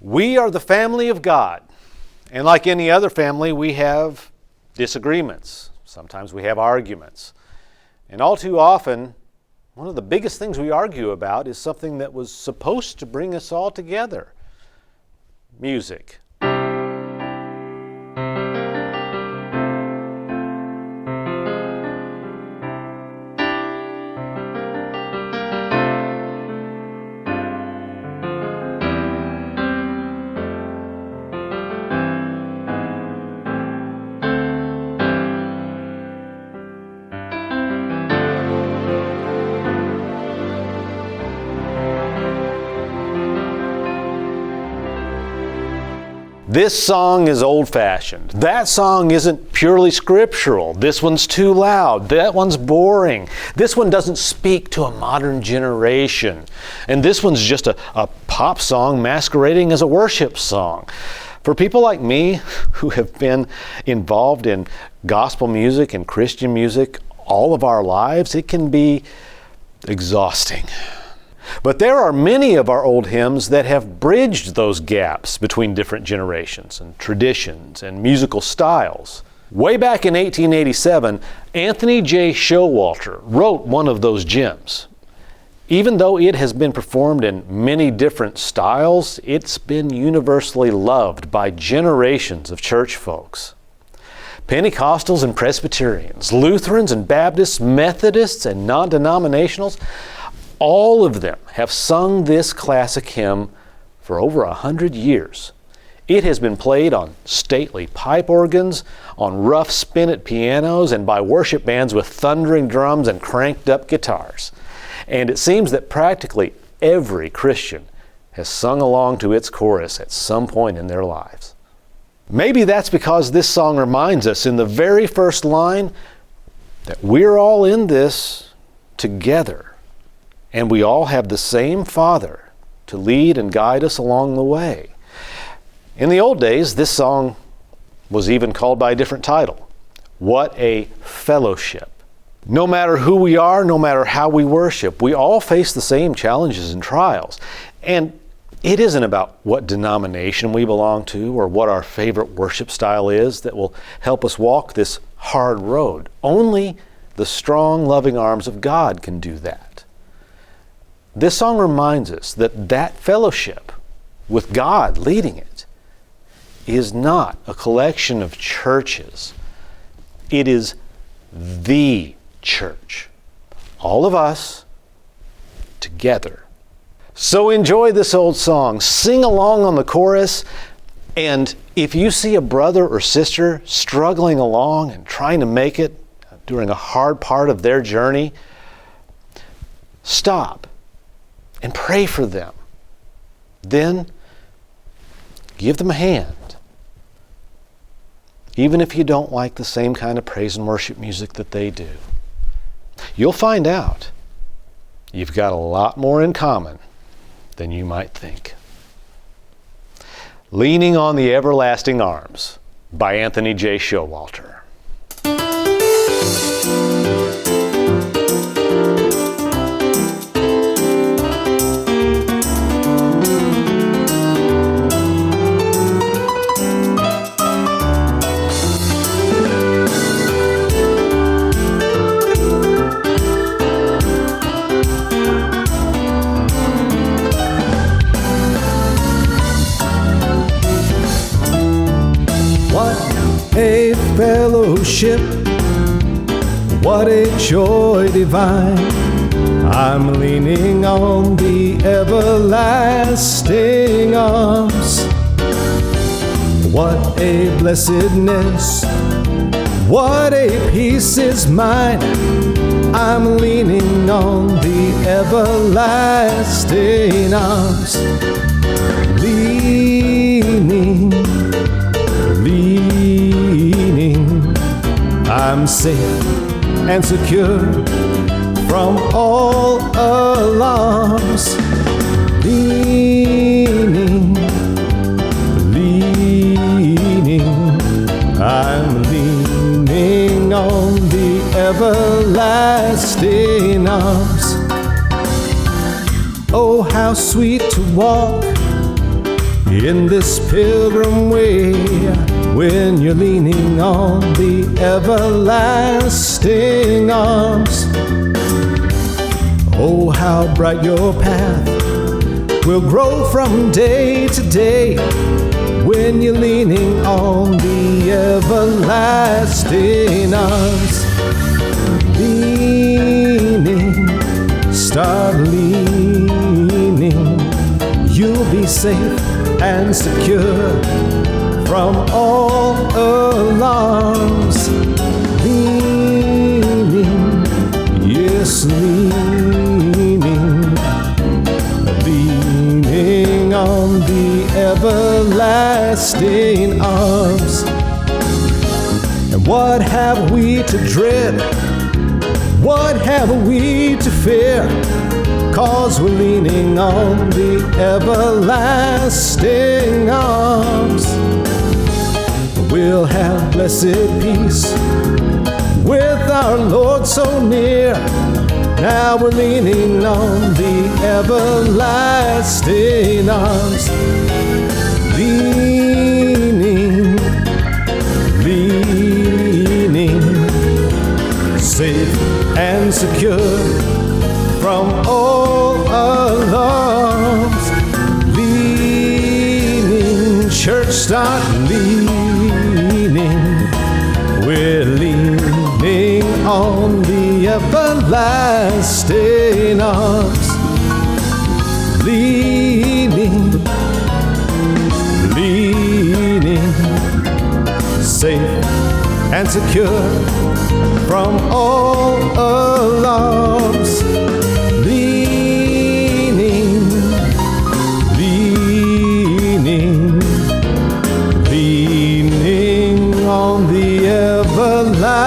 We are the family of God, and like any other family, we have disagreements. Sometimes we have arguments. And all too often, one of the biggest things we argue about is something that was supposed to bring us all together: music. This song is old-fashioned. That song isn't purely scriptural. This one's too loud. That one's boring. This one doesn't speak to a modern generation. And this one's just a pop song masquerading as a worship song. For people like me, who have been involved in gospel music and Christian music all of our lives, it can be exhausting. But there are many of our old hymns that have bridged those gaps between different generations and traditions and musical styles. Way back in 1887, Anthony J. Showalter wrote one of those gems. Even though it has been performed in many different styles, it's been universally loved by generations of church folks. Pentecostals and Presbyterians, Lutherans and Baptists, Methodists and non-denominationals, all of them have sung this classic hymn for over 100 years. It has been played on stately pipe organs, on rough spinet pianos, and by worship bands with thundering drums and cranked up guitars. And it seems that practically every Christian has sung along to its chorus at some point in their lives. Maybe that's because this song reminds us in the very first line that we're all in this together. And we all have the same Father to lead and guide us along the way. In the old days, this song was even called by a different title: What a Fellowship. No matter who we are, no matter how we worship, we all face the same challenges and trials. And it isn't about what denomination we belong to or what our favorite worship style is that will help us walk this hard road. Only the strong, loving arms of God can do that. This song reminds us that that fellowship with God leading it is not a collection of churches. It is the church. All of us together. So enjoy this old song. Sing along on the chorus. And if you see a brother or sister struggling along and trying to make it during a hard part of their journey, stop and pray for them. Then give them a hand. Even if you don't like the same kind of praise and worship music that they do, you'll find out you've got a lot more in common than you might think. Leaning on the Everlasting Arms by Anthony J. Showalter. A fellowship, what a joy divine. I'm leaning on the everlasting arms. What a blessedness, what a peace is mine. I'm leaning on the everlasting arms. Leaning, I'm safe and secure from all alarms. Leaning, I'm leaning on the everlasting arms. Oh, how sweet to walk in this pilgrim way, when you're leaning on the everlasting arms. Oh, how bright your path will grow from day to day, when you're leaning on the everlasting arms. Leaning, start leaning, you'll be safe and secure from all alarms. Leaning, yes, leaning, leaning on the everlasting arms. And what have we to dread? What have we to fear? 'Cause we're leaning on the everlasting arms. We'll have blessed peace with our Lord so near. Now we're leaning on the everlasting arms. Leaning, leaning, safe and secure from all alarms. Leaning, church, start leaning. We're leaning on the everlasting arms. Leaning, leaning, safe and secure from all alarms. Leaning, leaning, leaning on the everlasting